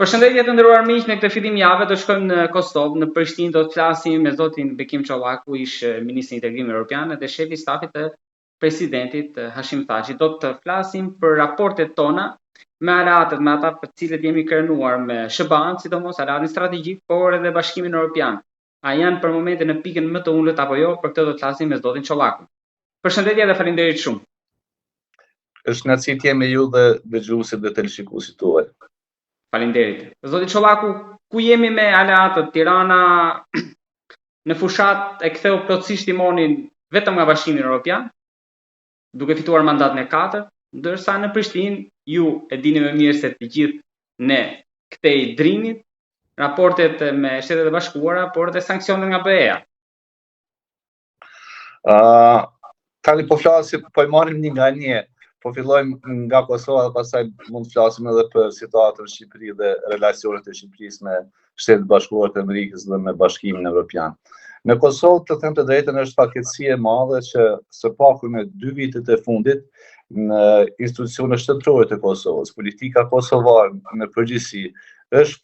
Përshëndetje të nderuar miq, në këtë fillim jave do shkojmë në Kosovë, në Prishtinë do të flasim me zotin Bekim Çollaku, ish ministri i Integrimit Evropian dhe shefi i stafit të presidentit Hashim Thaçi. Do të flasim për raportet tona me aleatët, me ata për të cilët jemi krenuar me SBA-n, sidomos aleatin strategjik, por edhe Bashkimin Evropian. A janë për momentin në pikën më të ulët apo jo? Për këtë do të flasim me zotin Çollaku. Përshëndetje dhe faleminderit shumë. Është kënaqësi të jem me ju dhe dëgjuesit dhe televizionistit tuaj. Faleminderit. Zoti Çollaku, ku jemi me aleatët? Tirana në fushat e ktheu plotësisht timonin vetëm nga Bashkimi Evropian, duke fituar mandatin e 4, ndërsa në Prishtinë ju e dini më mirë se të gjithë ne këtej drinit, raportet me Shtetet e Bashkuara, por edhe sanksionet nga BE-a. Tani po flasim, po i marrim një nga një. Po fillojmë nga Kosova dhe pastaj mund të flasim edhe për situatën në Shqipëri dhe relacionet e Shqipërisë me Shtetet Bashkuara të Amerikës dhe me Bashkimin Evropian. Në Kosovë, të them të drejtën, është fatkeqësi e madhe që së paku në 2 vitet e fundit në institucionet shtetërore të Kosovës, politika kosovare në përgjithësi është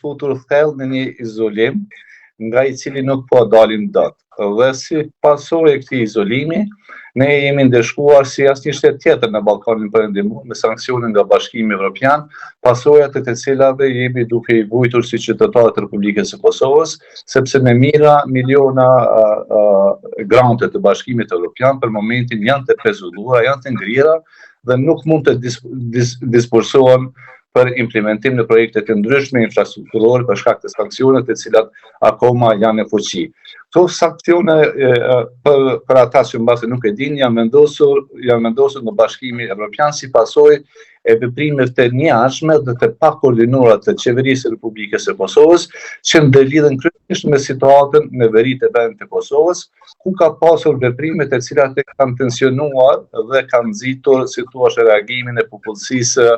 futur thellë në një izolim nga i cili nuk po dalim dot. Dhe si pasojë e këtij izolimi, ne jemi ndeshkuar si asnjë shtet tjetër në Ballkanin Perëndimor me sanksione nga Bashkimi Evropian, pasojat e të cilave jemi duke i vujtur si qytetarë të Republikës së Kosovës, sepse me miliona grante të Bashkimit Evropian për momentin janë të pezulluara, janë të ngrira dhe nuk mund të disbursohen për implementim në projekte të ndryshme infrastrukturore për shkak të sanksioneve të cilat akoma janë në fuqi. Këto sanksione për ata që mbase nuk e dinë janë vendosur në Bashkimin Evropian si pasojë e veprimeve të njëanshme dhe të pakoordinuara të qeverisë së Republikës së Kosovës, që ndërlidhen kryesisht me situatën në veri të vendit të Kosovës, ku ka pasur veprime të cilat e kanë tensionuar dhe kanë nxitur si thua reagimin e popullsisë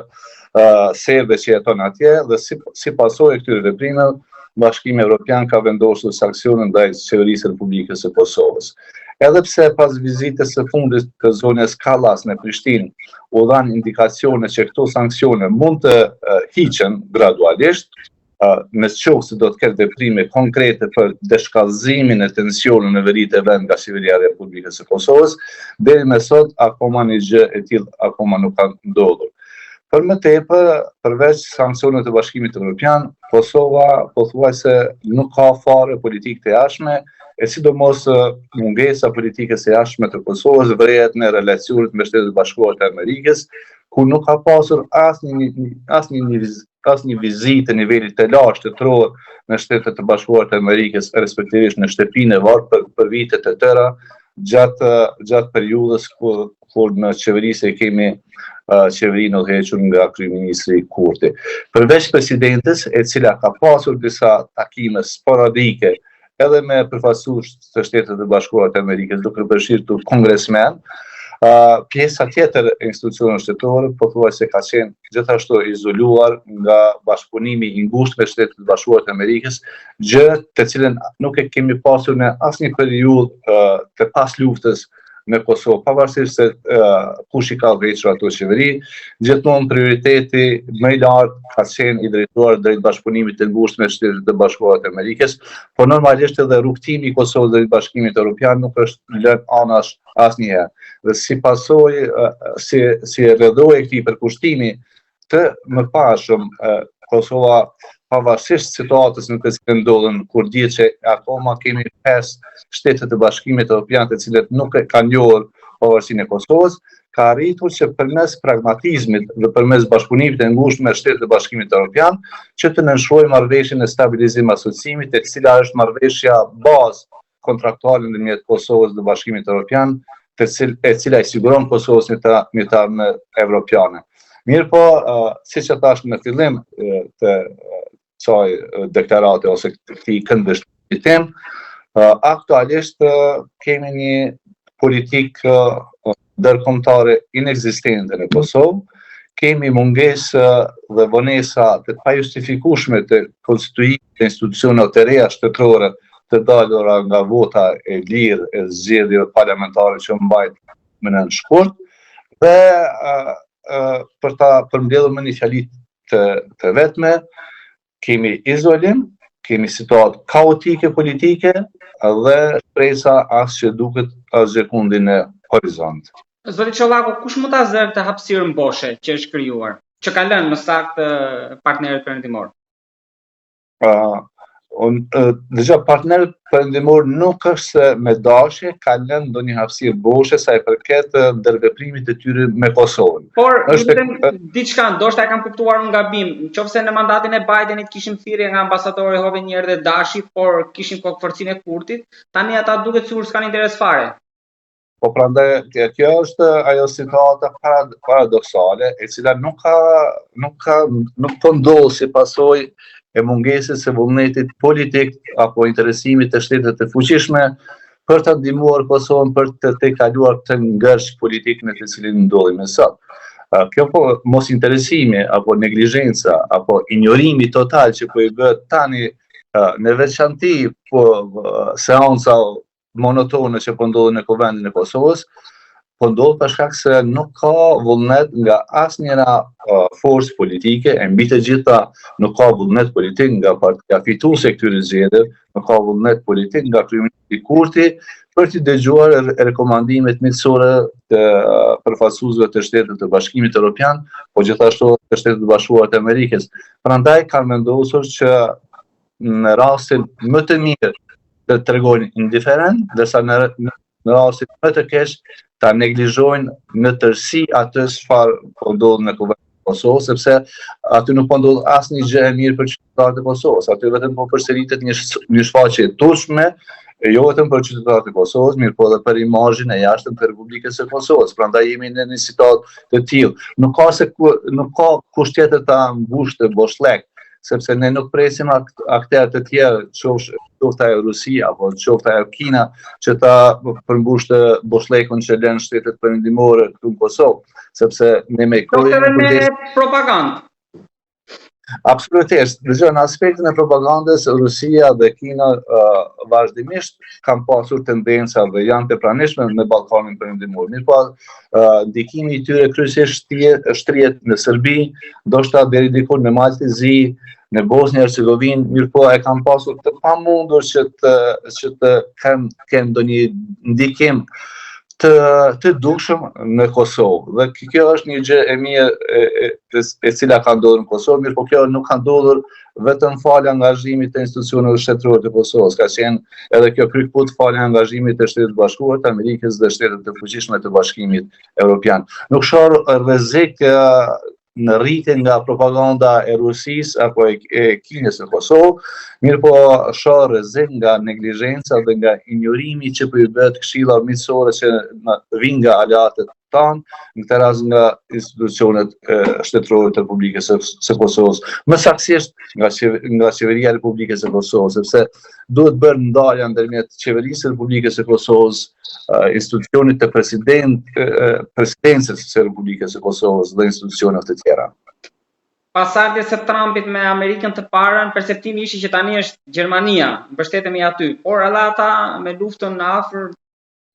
serbe që jeton atje, dhe si pasojë e këtyre veprimeve, Bashkimi Evropian ka vendosur sanksione ndaj qeverisë së Republikës së Kosovës. Edhe pse pas vizitës së fundit të zonës Kallas në Prishtinë u dhanë indikacione që këto sanksione mund të hiqen gradualisht, nëse do të ketë veprime konkrete për deshkallëzimin e tensionit në veri të vend nga qeveria e Republikës së Kosovës, deri më sot akoma një gjë e tillë akoma nuk ka ndodhur. Për më tepër, përveç sanksionet të Bashkimit Evropian, Kosova pothuajse nuk ka fare politikë të jashtme, e sidomos mungesa politikës së jashtme të Kosovës vërehet në relacionet me Shtetet Bashkuara të Amerikës, ku nuk ka pasur asnjë vizitë të nivelit të lartë shtetëror në Shtetet e Bashkuara të Amerikës, respektivisht në shtëpinë e vartë për vite të tëra, gjatë periudhës kur në qeverisë kemi qeverinë udhëhequr nga kryeministri Kurti. Përveç presidentes, e cila ka pasur disa takime sporadike edhe me përfaqësues të Shtetit e Bashkuara të Amerikës, duke përfshirë kongresmen, pjesa tjetër e institucioneve shtetërore pothuajse ka qenë gjithashtu izoluar nga bashkëpunimi i ngushtë me Shtetet e Bashkuara të Amerikës, gjë të cilën nuk e kemi pasur në asnjë periudhë të pas luftës në Kosovë, pavarësisht se kush i ka udhëhequr ato qeveri, gjithmonë prioriteti më i lartë ka qenë i drejtuar drejt bashkëpunimit të ngushtë me Shtetet e Bashkuara të Amerikës, por normalisht edhe rrugtimi i Kosovës drejt Bashkimit Evropian nuk është lënë anash asnjëherë. Dhe si pasojë, si rrëdhojë e këtij përkushtimi të mëparshëm, Kosova, pavarësisht situatës në të cilën ndodhen, kur dihet që akoma kemi 5 shtete të Bashkimit Evropian të cilët nuk e kanë njohur pavarësinë e Kosovës, ka arritur që përmes pragmatizmit dhe përmes bashkëpunimit të ngushtë me Shtetet e Bashkimit Evropian, që të nënshkruajë marrëveshjen e stabilizim asociimit, e cila është marrëveshja bazë kontraktuale ndërmjet Kosovës dhe Bashkimit Evropian, e cila i siguron Kosovës një tarme evropiane. Mirë po, siç e thash në fillim të kësaj deklarate ose këtij këndvështrimi tim, aktualisht kemi një politikë ndërkombëtare inekzistente në Kosovë, kemi mungesë dhe vonesa të pajustifikueshme të konstituimit të institucioneve të reja shtetërore të dalura nga vota e lirë e zgjedhjeve parlamentare që mbajnë më në shkurt, dhe për ta përmbledhur me një fjali të vetme, kemi izolim, kemi situatë kaotike politike dhe shpresa as që duket asgjë kundi në horizont. Zoti Çollaku, kush mund ta zërë të hapësirën boshe që është krijuar, që ka lënë më saktë partnerët perëndimor? Dëgja, partnerët perëndimor nuk është se me dashje ka lënë ndonjë hapësirë boshe sa i përket ndërveprimit të tyre me Kosovën. Por diçka, ndoshta e kam kuptuar unë gabim, nëse në mandatin e Bidenit kishim thirrje nga ambasadori Hovenier dhe Dashi, por kishim forcinë e Kurtit, tani ata duket sikur s'kan interes fare. Po prandaj kjo është ajo situata paradoksale, e cila nuk po ndodh si pasojë e mungesës së vullnetit politik apo interesimit të shtetet të fuqishme për të ndihmuar Kosovën për të kaluar këtë ngërsh politik në të cilin ndodhemi sot. Kjo po mos interesimi apo neglizhenca apo ignorimi total që po i bëhet tani në veçanti po seanca monotone që po ndodhen në kuvendin e Kosovës, po ndodh për shkak se nuk ka vullnet nga asnjëra forcë politike, e mbi të gjitha nuk ka vullnet politik nga partia fituese këtyre zgjedhjeve, nuk ka vullnet politik nga kryeministri Kurti për të dëgjuar rekomandimet miqësore të përfaqësuesve të Shtetit të Bashkimit Evropian, po gjithashtu të Shtetit të Bashkuar të Amerikës. Prandaj kanë vendosur që në rastin më të mirë të tregojnë indiferent, ndërsa në rastin më të keq ta neglizhojnë në tërësi atë çfarë po ndodh në kuvendin e Kosovës, sepse aty nuk po ndodh asnjë gjë e mirë për qytetarët e Kosovës. Aty vetëm po përsëritet një shfaqje e turpshme, jo vetëm për qytetarët e Kosovës, mirë po edhe për imazhin e jashtëm të Republikës së Kosovës. Prandaj jemi në një situatë të tillë. Nuk ka kusht tjetër ta mbush të boshllëk, sepse ne nuk presim aktorë të tjerë, qoftë ajo Rusia apo qoftë ajo Kina, që ta përmbushte boshllëkun që lënë shtetet perëndimore këtu në Kosovë, sepse ne me propagandë. Absolutisht. Në aspektin e propagandës, Rusia dhe Kina vazhdimisht kanë pasur tendenca dhe janë të pranishme në Ballkanin perëndimor. Mirpo ndikimi i tyre kryesisht shtrihet në Serbi, ndoshta deri diku në Maltezi, në Bosnjë-Hercegovinë, mirëpo e kanë pasur të pamundur që të kenë ndonjë ndikim të dukshëm në Kosovë. Dhe kjo është një gjë e mirë e cila ka ndodhur në Kosovë, mirë po kjo nuk ka ndodhur vetëm falë angazhimit të institucioneve shtetërore të Kosovës, ka qenë edhe kjo krykput falë angazhimit të Shtetit të Bashkuar të Amerikës dhe shtetet të fuqishme të Bashkimit Evropian. Nuk shoh rrezik në rritje nga propaganda e Rusisë apo e Kinës në Kosovë, mirë po shoh rrezik nga neglizhenca dhe nga ignorimi që po i bëhet këshilla miqësore që vijnë nga aleatët tanë, në këtë rast nga institucionet shtetërore të Republikës së Kosovës, më saktësisht nga qeveria e Republikës së Kosovës, sepse duhet bërë ndarja ndërmjet qeverisë së Republikës së Kosovës, institucionit të presidencës së Republikës së Kosovës dhe institucionet të tjera. Pas ardhjes së Trumpit me Amerikën të parën, perceptimi ishte që tani është Gjermania, mbështetemi aty, por edhe ata me luftën në afër,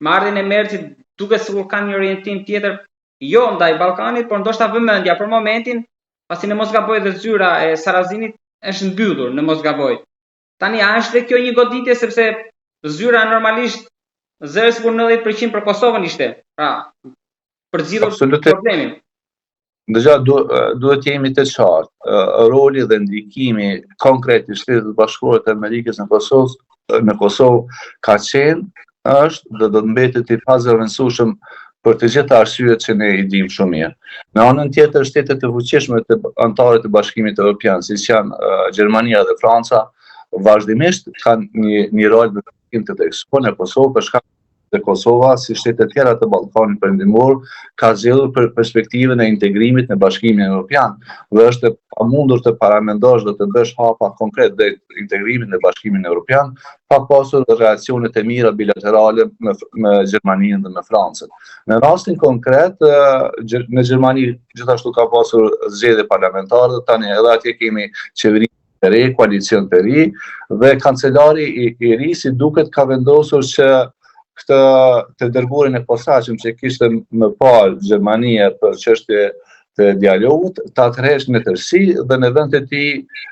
me ardhjen e Mercit, duket sikur kanë një orientim tjetër, jo ndaj Ballkanit, por ndoshta vëmendja për momentin, pasi në mos gaboj dhe zyra e Sarazinit është mbyllur, në mos gaboj. Tani a është kjo një goditje, sepse zyra normalisht zërës për 90% për Kosovën ishte, pra përzgjidhur problemin. Dëgja, duhet jemi të qartë, roli dhe ndikimi konkret i Shtetit të Bashkuar të Amerikës në Kosovë ka qenë, është dhe do të mbetet i pazëvendësueshëm për të gjitha arsyet që ne i dimë shumë mirë. Në anën tjetër, shtetet të fuqishme të anëtare të Bashkimit Evropian, siç janë Gjermania dhe Franca, vazhdimisht kanë një rol në ndrikim të tekstuar në Kosovë për shkak se Kosova, si shtetet tjera të Ballkanit perëndimor, ka zgjedhur për perspektivën e integrimit në Bashkimin Evropian dhe është pamundur të paramendosh dhe të bësh hapa konkret drejt integrimit në Bashkimin Evropian, pa pasur relacionet e mira bilaterale me Gjermaninë dhe me Francën. Në rastin konkret, në Gjermani gjithashtu ka pasur zgjedhje parlamentare, tani edhe atje kemi qeveri të re, koalicion të ri, dhe kancelari i ri si duket ka vendosur që këtë të dërguarin e posaçëm që kishte më parë Gjermania për çështje të dialogut, ta tërheqë në tërësi dhe në vend të tij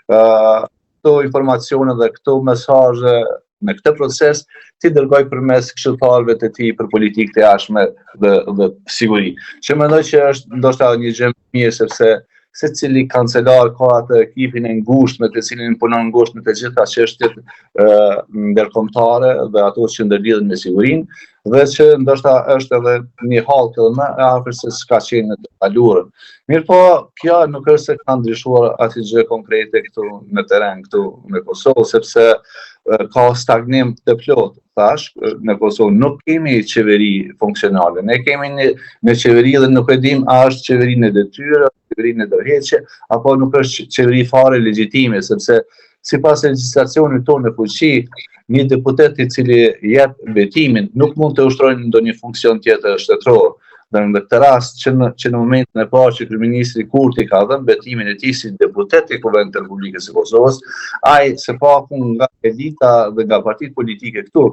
këto informacione dhe këto mesazhe në këtë proces ti dërgoj përmes këshilltarëve të tij për politikë të jashtme dhe siguri. Që mendoj që është ndoshta një gjë mirë sepse secili kancelar ka atë ekipin e ngushtë me të cilin punon ngushtë në të gjitha çështjet ndërkombëtare dhe ato që ndërlidhen me sigurinë, dhe që ndoshta është edhe një hall edhe më e afër se s'ka qenë në të kaluarën. Mirë po, kjo nuk është se ka ndryshuar asgjë konkrete këtu në terren këtu në Kosovë, sepse ka stagnim të plot. Tash, në Kosovë nuk kemi qeveri funksionale. Ne kemi në qeveri dhe nuk e dim a është qeveri në detyrë, qeveri në dorëheqje, apo nuk është qeveri fare legjitime, sepse sipas legjislacionit tonë në fuqi, një deputet I cili jep betimin nuk mund të ushtrojnë ndonjë funksion tjetër shtetëror. Dhe në këtë rast që në momentin e parë që kryeministri Kurti ka dhënë betimin e tij si deputet I Kuvendit të Republikës së Kosovës, ai së paku nga elita dhe nga partitë politike këtu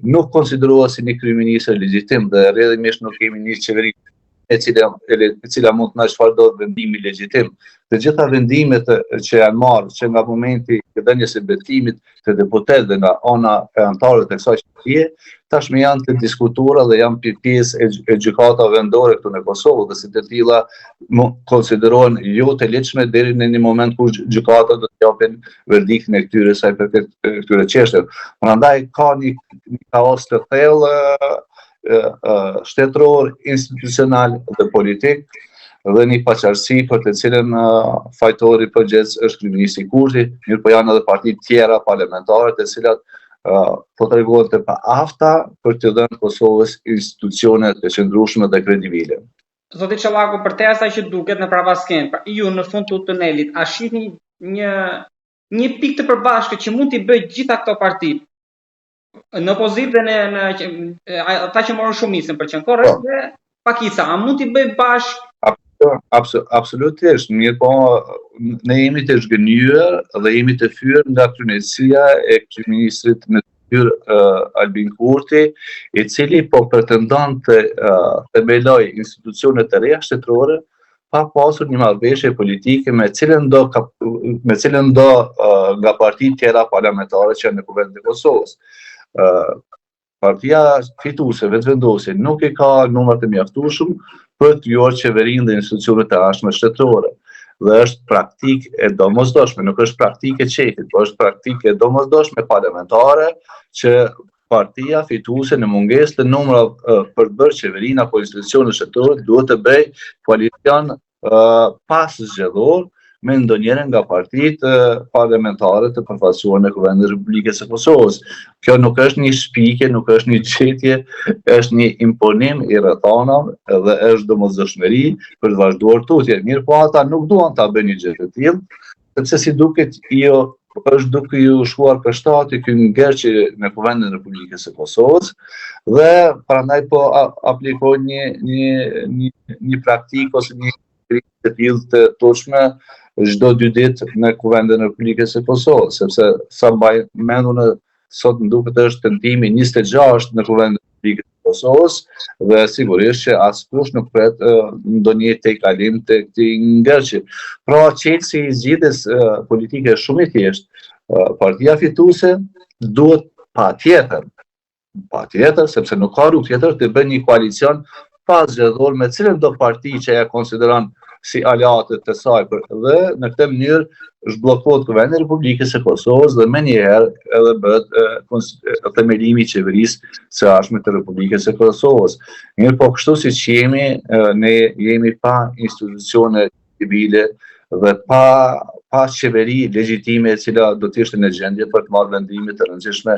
nuk konsiderohet si një kryeministër legjitim dhe rrjedhimisht nuk kemi një qeveri e cila mund të na shfardojë vendimi legjitim. Të gjitha vendimet që janë marrë që nga momenti I dhënies së betimit të deputetëve nga ana e anëtarëve të kësaj qeverie, tashmë janë të diskutuara dhe janë pjesë e gjykatave vendore këtu në Kosovë dhe si të tilla konsiderohen jo të lehtëshme deri në një moment kur gjykatat do të japin verdiktin e këtyre çështjeve. Prandaj ka një kaos të thellë shtetëror, institucional dhe politik dhe një paqartësi për të cilën fajtori përgjithës është kryeministri Kurti, mirë po janë edhe partitë tjera parlamentare të cilat po tregohen të paafta për të dhënë Kosovës institucione të qëndrueshme dhe kredibile. Zoti Çollaku, për te asaj që duket në prapaskenë, pra ju në fund të tunelit, a shihni një pikë të përbashkët që mund t'i bëjë gjitha këto partitë në opozitë dhe në ata që morën shumicën për qenë korrekt dhe pakica, a mund t'i bëj bashkë? Absolutisht, mirë po ne jemi të zhgënjur dhe jemi të fyer nga kryenësia e kryeministrit në detyrë Albin Kurti, I cili po pretendon të themelojë institucione të reja shtetërore pa pasur një marrëveshje politike me cilën do nga partitë tjera parlamentare që janë në Kuvendin e Kosovës. Partia fituese vetëvendosje nuk I ka numrat e mjaftueshëm për të krijuar qeverinë dhe institucionet e jashtme shtetërore. Dhe është praktikë e domosdoshme, nuk është praktikë e qetit, por është praktikë e domosdoshme parlamentare që partia fituese në mungesë të numrave për të bërë qeverinë apo institucionet shtetërore duhet të bëjë koalicion pas zgjedhor me ndonjëherë nga partitë parlamentare të përfaqësuara në Kuvendin e Republikës së Kosovës. Kjo nuk është një shpikje, nuk është një çetje, është një imponim I rrethanave dhe është domosdoshmëri për të vazhduar tutje. Mirë po ata nuk duan ta bëjnë një gjë të tillë, sepse si duket është duke ju shkuar për shtati ky ngjerçi në Kuvendin e Republikës së Kosovës dhe prandaj po aplikojnë një praktikë ose një të tillë të toshme çdo 2 ditë në Kuvendin e Republikës së Kosovës, sepse sa mbaj mendur sot më duket është tentimi 26 në Kuvendin e Republikës së Kosovës dhe sigurisht që askush nuk pret ndonjë tejkalim të këtij ngjerçi. Pra çelësi I zgjidhjes politike është shumë I thjeshtë. Partia fituese duhet patjetër, sepse nuk ka rrugë tjetër të bëjë një koalicion pas zgjedhor me cilën do parti që ja konsideron si aleatët të saj dhe në këtë mënyrë zhbllokohet Kuvendi I Republikës së Kosovës dhe menjëherë edhe bëhet themelimi I qeverisë së jashtme të Republikës së Kosovës. Mirë po kështu siç jemi, ne jemi pa institucione civile dhe pa qeveri legjitime e cila do të ishte në gjendje për të marrë vendime të rëndësishme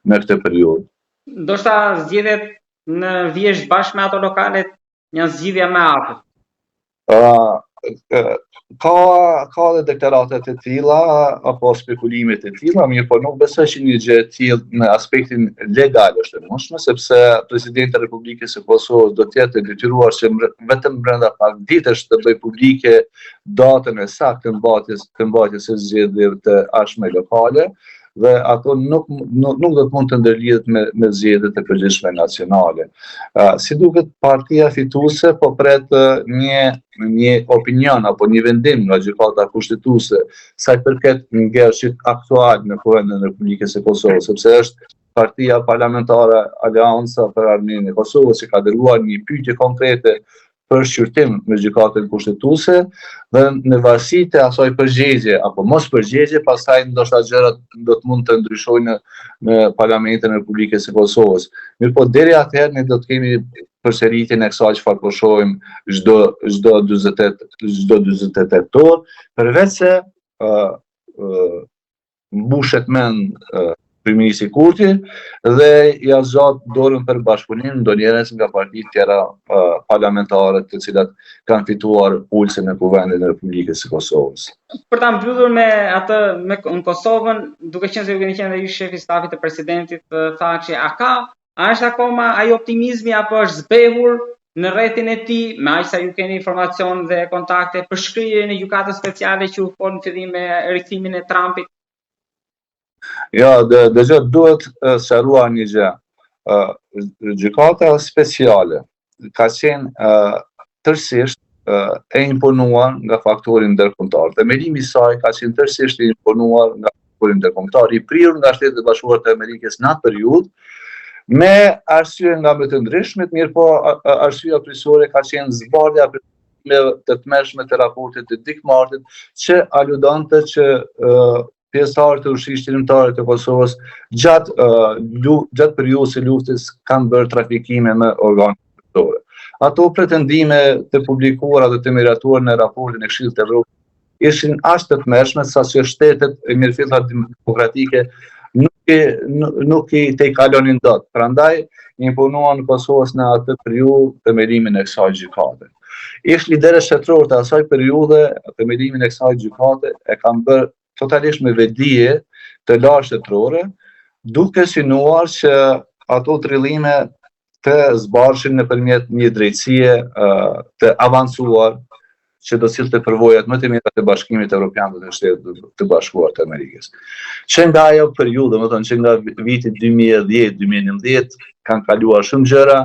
në këtë periudhë. Ndoshta zgjedhjet në Vjeshtë bashkë me ato lokale janë zgjidhja më e afërt. Ka dhe deklaratet e tilla apo spekulimet e tilla, mirë po nuk besoj që një gjë e tillë në aspektin legal është e mundshme, sepse presidenti I Republikës së Kosovës do të jetë detyruar që vetëm brenda pak ditësh të bëjë publike datën e saktë të mbajtjes së zgjedhjeve të jashtme lokale dhe ato nuk do të mund të ndërlidhet me zgjedhjet e përgjithshme nacionale. Si duket, partia fituese po pret një opinion apo një vendim nga gjykata kushtetuese sa i përket ngjershit aktual në Kuvendin e Republikës së Kosovës, sepse është partia parlamentare Aleanca për Armiqin e Kosovës që ka dërguar një pyetje konkrete për shqyrtim në gjykatën kushtetuese dhe në varësi të asaj përgjigje apo mos përgjigje, pastaj ndoshta gjërat do të mund të ndryshojnë në Parlamentin e Republikës së Kosovës. Mirëpo deri atëherë ne do të kemi përsëritjen e kësaj çfarë po shohim çdo 48 orë, përveç se mbushet mend kryeministri Kurti dhe ja zgjat dorën për bashkëpunim ndonjëherës nga partitë tjera parlamentare të cilat kanë fituar ulse në Kuvendin e Republikës së Kosovës. Për ta mbyllur me atë në Kosovën, duke qenë se ju keni qenë dhe ju shefi stafit të presidentit, tha që a është akoma ai optimizmi apo është zbehur në rrethin e tij, me aq sa ju keni informacion dhe kontakte për shkrirjen e gjykatës speciale që u fol në fillim me rikthimin e Trumpit? Ja, dëgjoj, duhet sqaruar një gjë. Gjykata speciale ka qenë tërësisht e imponuar nga faktori ndërkombëtar. Themelimi i saj ka qenë tërësisht e imponuar nga faktori ndërkombëtar, i prirur nga Shtetet e Bashkuara të Amerikës në atë periudhë, me arsye nga më të ndryshmet, mirëpo arsyeja kryesore ka qenë zbardhja të tmerrshme të raportit të Dick Martit, që aludonte që pjesëtarët e ushtrisë qendrore të Kosovës gjatë periudhës së luftës kanë bërë trafikime me organe shtetërore. Ato pretendime të publikuara dhe të miratuara në raportin e Këshillit të Evropës ishin aq të tmerrshme saqë shtetet e mirëfillta demokratike nuk i tejkalonin dot. Prandaj imponuan Kosovës në atë periudhë themelimin e kësaj gjykate. Ish liderët shtetëror të asaj periudhe, themelimin e kësaj gjykate e kanë bërë totalisht me vetdije të lartë shtetërore, duke synuar që ato trillime të zbarshin nëpërmjet një drejtësie të avancuar që do sillte përvojat më të mira të Bashkimit Evropian dhe të Shtetit të Bashkuar të Amerikës. Që nga ajo periudhë, domethënë që nga viti 2010-2011 kanë kaluar shumë gjëra,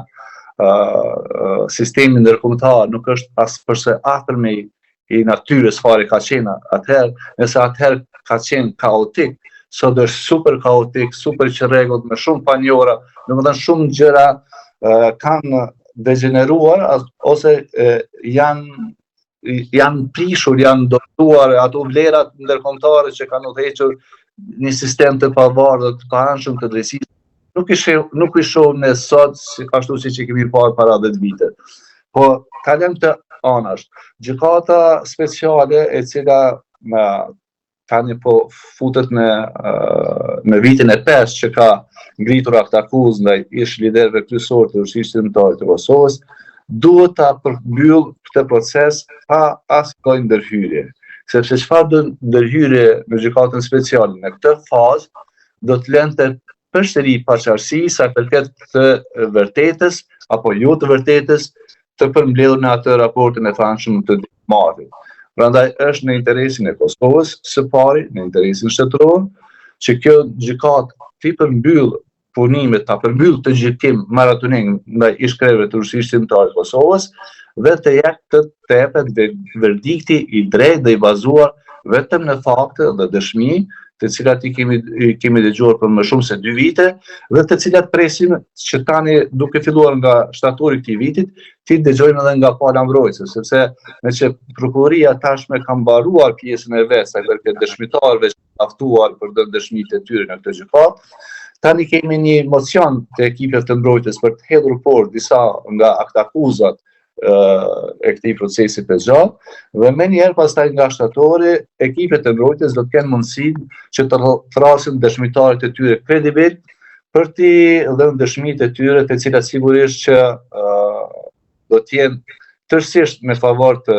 sistemi ndërkombëtar nuk është as përse afërme i natyrës fare ka qenë atëherë, nëse atëherë ka qenë kaotik, sot është super kaotik, super që rregullt me shumë panjora, domethënë shumë gjëra kanë degeneruar ose janë prishur, janë dorëtuar ato vlerat ndërkombëtare që kanë udhëhequr një sistem të pavarur dhe të paanshëm të drejtësisë. Nuk i shoh ne sot ashtu siç i kemi parë para 10 vite. Po kalojmë të anash. Gjykata speciale e cila tani po futet në vitin e 5 që ka ngritur akt akuzë ndaj ish liderëve kryesor të ushtrisë qendrore të Kosovës, duhet ta përmbyll këtë proces pa asnjë ndërhyrje. Sepse çfarë do ndërhyrje në gjykatën speciale në këtë fazë do të lënte përsëri paqartësi sa përket të vërtetës apo jo të vërtetës të përmbledhur në atë raportin e famshëm të Martit. Prandaj është në interesin e Kosovës së pari, në interesin shtetëror, që kjo gjykatë të përmbyll punimet, ta përmbyll të gjykim maratonik ndaj ish-krerëve të ushtrisë qendrore të Kosovës dhe të jepet verdikti i drejtë dhe i bazuar vetëm në fakte dhe dëshmi, të cilat i kemi dëgjuar për më shumë se 2 vite dhe të cilat presim që tani duke filluar nga shtatori i këtij vitit, ti dëgjojmë edhe nga pala mbrojtëse, sepse me që prokuroria tashme ka mbaruar pjesën e vet sa i përket dëshmitarëve që njoftuar për dëshmitë e tyre në këtë gjykatë. Tani kemi një mocion të ekipeve të mbrojtjes për të hedhur poshtë disa nga aktakuzat e këtij procesi të gjatë dhe menjëherë pastaj nga shtatori ekipet e mbrojtjes do të kenë mundësinë që të thrasin dëshmitarët e tyre kredibil për t'i dhënë dëshmitë e tyre të cilat sigurisht që do të jenë tërësisht me favor të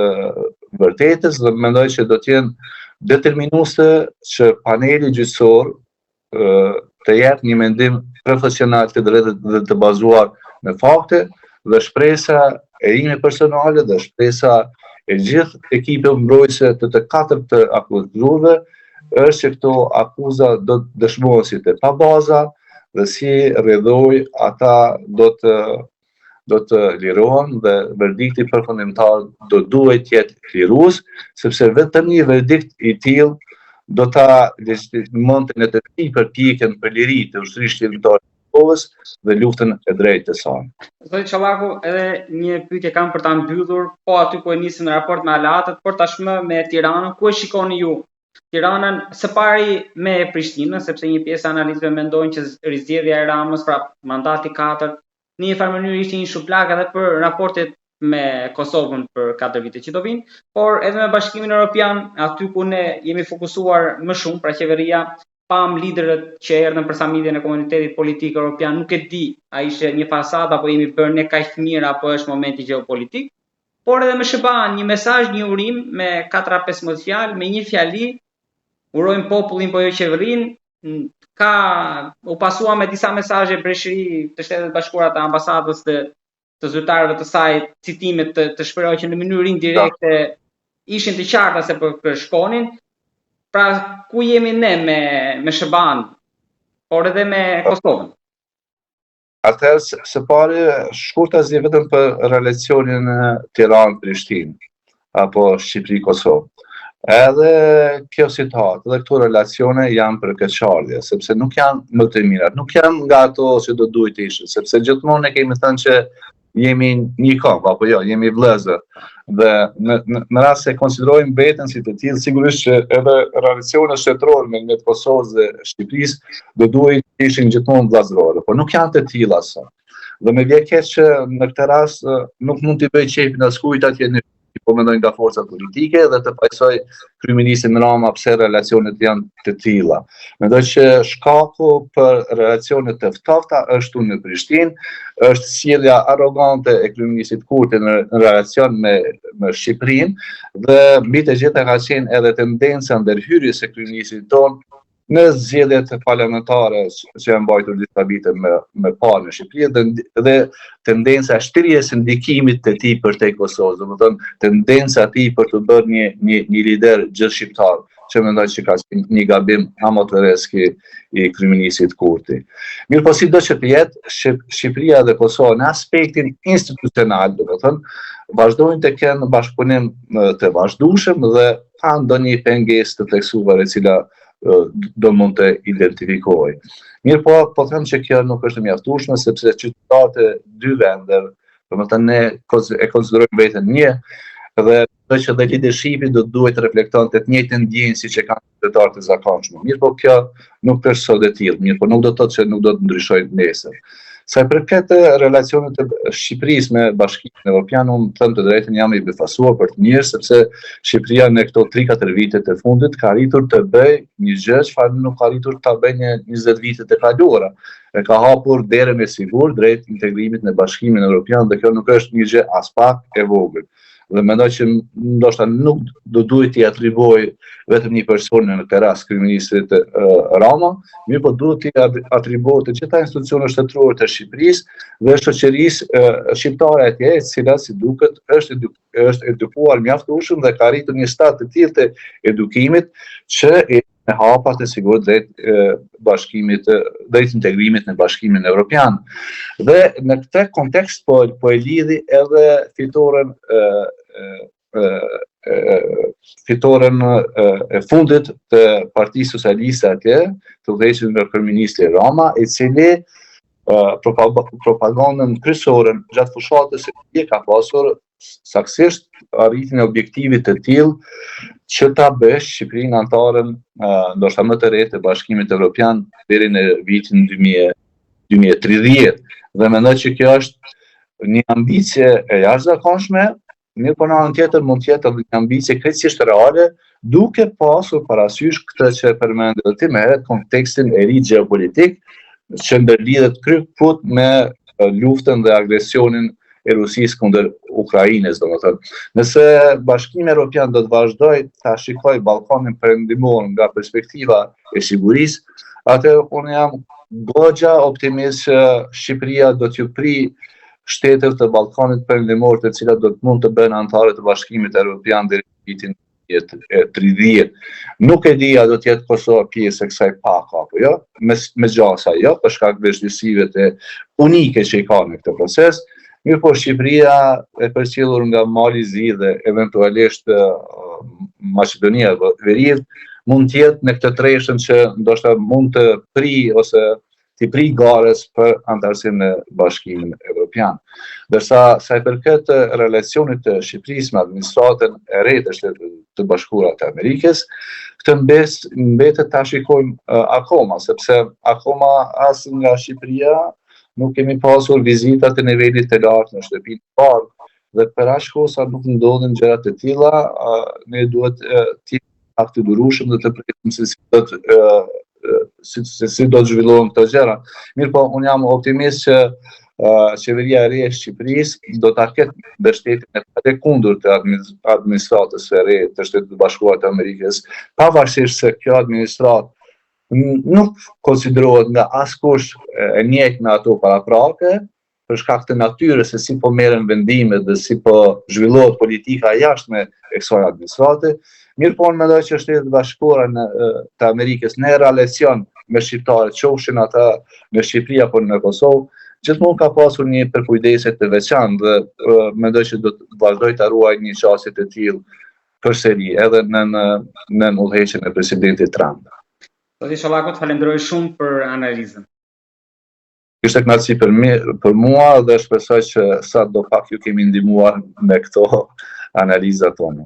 vërtetës dhe mendoj që do të jenë determinuese që paneli gjyqësor të jetë një mendim profesional të drejtë dhe të bazuar në fakte dhe shpresa e ime personale dhe shpresa e gjithë ekipeve mbrojtëse të 4 akuzuarve është që këto akuza do të dëshmohen si të pa baza dhe si rrjedhoj ata do të lirohen dhe verdikti përfundimtar do duhet të jetë lirues, sepse vetëm një verdikt i tillë do ta legitimonte në të për pikën për liri të ushtrisë shqiptare të Kosovës dhe luftën e drejtë të saj. Zoti Çallaku, edhe një pyetje kam për ta mbyllur, po aty ku e nisën në raport me aleatët, por tashmë me Tiranën, ku e shikoni ju Tiranën së pari me Prishtinën, sepse një pjesë e analizëve mendojnë që rizgjedhja e Ramës, pra mandati 4, në një farë mënyrë ishte një shupllak edhe për raportet me Kosovën për 4 vite që do vinë, por edhe me Bashkimin Evropian, aty ku ne jemi fokusuar më shumë, pra qeveria, pam liderët që erdhën për samitjen e komunitetit politik evropian, nuk e di, a ishte një fasadë apo jemi bërë ne kaq të mirë apo është momenti gjeopolitik, por edhe me SBA një mesazh, një urim me 4-15 fjalë, me një fjali, urojmë popullin po jo qeverinë, u pasua me disa mesazhe breshëri të Shtetet Bashkuara të ambasadës të zyrtarëve të saj, citimet të shprehoj që në mënyrë indirekte ishin të qarta se për shkonin. Pra ku jemi ne me SBA-n, por edhe me Kosovën? Atëherë, së pari, shkurtazi vetëm për relacionin Tiranë-Prishtinë apo Shqipëri-Kosovë. Edhe kjo situatë, edhe këto relacione janë për keqardhje, sepse nuk janë më të mirat, nuk janë nga ato që do duhet të ishin, sepse gjithmonë ne kemi thënë që jemi një kohë, apo jo, jemi vëllezër. Dhe në rast se konsiderojmë veten si të tillë, sigurisht që edhe relacionet shtetërore me Kosovës dhe Shqipërisë do duhet të ishin gjithmonë vëllazërore, por nuk janë të tilla sot. Dhe më vjen keq që në këtë rast nuk mund t'i bëj qefin askujt atje në po mendojnë nga forcat politike dhe të pajsoj kryeministrin Rama pse relacionet janë të tilla. Mendoj që shkaku për relacionet të ftofta është në Prishtinë, është sjellja arrogante e kryeministit Kurti në relacion me Shqipërinë dhe mbi të gjitha ka qenë edhe tendenca ndërhyrjes së kryeministit tonë në zgjedhjet parlamentare që janë mbajtur disa vite më parë në Shqipëri dhe tendenca e shtirjes së ndikimit të tij për te Kosovë, domethënë tendenca e tij për të bërë një lider gjithshqiptar, që mendoj që ka qenë një gabim amatëresk i kryeministit Kurti. Mirë po sido që të jetë, Shqipëria dhe Kosova në aspektin institucional, domethënë vazhdojnë të kenë bashkëpunim të vazhdueshëm dhe pa ndonjë pengesë të theksuar e cila do mund të identifikoj. Mirë po them që kjo nuk është mjaftueshme sepse qytetarët e dy vendeve, domethënë ne e konsiderojmë veten një dhe që dhe leadershipi do duhet të reflektonte të njëjtën ndjenjë siç e kanë qytetarët e zakonshëm. Mirë po kjo nuk është sot e tillë, mirë po nuk do të thotë që nuk do të ndryshojë nesër. Sa i përket relacionet të Shqipërisë me Bashkimin Evropian, unë them të drejtën jam i befasuar për të mirë, sepse Shqipëria në këto 3-4 vitet e fundit ka arritur të bëjë një gjë çfarë nuk ka arritur ta bëjë në 20 vitet e kaluara. E ka hapur derën e sigurt drejt integrimit në Bashkimin Evropian dhe kjo nuk është një gjë as pak e vogël. Dhe mendoj që ndoshta nuk do duhet t'i atribuoj vetëm një person në këtë rast kryeministrit Rama, mirë po duhet t'i atribuohet të gjitha institucionet shtetërore të Shqipërisë dhe shoqërisë shqiptare atje, e cila si duket është edukuar mjaftueshëm dhe ka arritur një stad të tillë të edukimit që me hapa të sigurt drejt integrimit në Bashkimin Evropian. Dhe në këtë kontekst po e lidhi edhe fitoren e fundit të Partisë Socialiste atje, të udhëhequr nga kryeministri Rama, i cili propagandën kryesore gjatë fushatës e ka pasur saktësisht arritjen e objektivit të tillë që ta bësh Shqipërinë antaren ndoshta më të re të Bashkimit Evropian deri në vitin 2030. Dhe mendoj që kjo është një ambicie e jashtëzakonshme, mirë po në anën tjetër mund të jetë një ambicie krejtësisht reale, duke pasur parasysh këtë që përmendë ti më herët, kontekstin e ri gjeopolitik që ndërlidhet kryekfut me luftën dhe agresionin e Rusisë kundër Ukrainës, domethënë. Nëse Bashkimi Evropian do të vazhdojë ta shikojë Ballkanin perëndimor nga perspektiva e sigurisë, atëherë unë jam goxha optimist që Shqipëria do t'ju prij shtetet të Ballkanit perëndimor, të cilat do të mund të bëhen anëtare të Bashkimit Evropian deri në vitin 2030. Nuk e di a do të jetë Kosova pjesë e kësaj paka apo jo, me gjasa jo, për shkak vështirësive të unike që i ka në këtë proces. Mirë po Shqipëria e përcjellur nga Mali Zi dhe eventualisht Maqedonia e Veriut mund të jetë në këtë treshën që ndoshta mund të ose t'i pri gares për antarësinë në Bashkimin Evropian. Dërsa sa i përket relacionit të Shqipërisë me administratën e re të Shtetit të Bashkuara të Amerikës, këtë mbetet ta shikojmë akoma, sepse akoma as nga Shqipëria nuk kemi pasur vizita të nivelit të lartë në shtëpinë e parë, dhe për aq kohë sa nuk ndodhin gjëra të tilla, ne duhet të jemi durueshëm dhe të presim se si do të zhvillohen këto gjëra. Mirë po, unë jam optimist që qeveria e re e Shqipërisë do ta ketë mbështetjen e kundër të administratës së re të Shtetit të Bashkuar të Amerikës, pavarësisht se kjo administratë nuk konsiderohet nga askush e njëjtë me ato paraprake, për shkak të natyrës se si po merren vendimet dhe si po zhvillohet politika jashtme e kësaj administrate. Mirë po, unë mendoj që Shtetet e Bashkuara të Amerikës në relacion me shqiptarët, qofshin ata në Shqipëri apo në Kosovë, gjithmonë ka pasur një përkujdese të veçantë dhe mendoj që do të vazhdoj të ruaj një çështje të tillë përsëri edhe në udhëheqjen e presidentit Trump. Zoti Shallakut, falenderoj shumë për analizën. Ishte kënaqësi për mua dhe shpresoj që sa do pak ju kemi ndihmuar me këto analizat tona.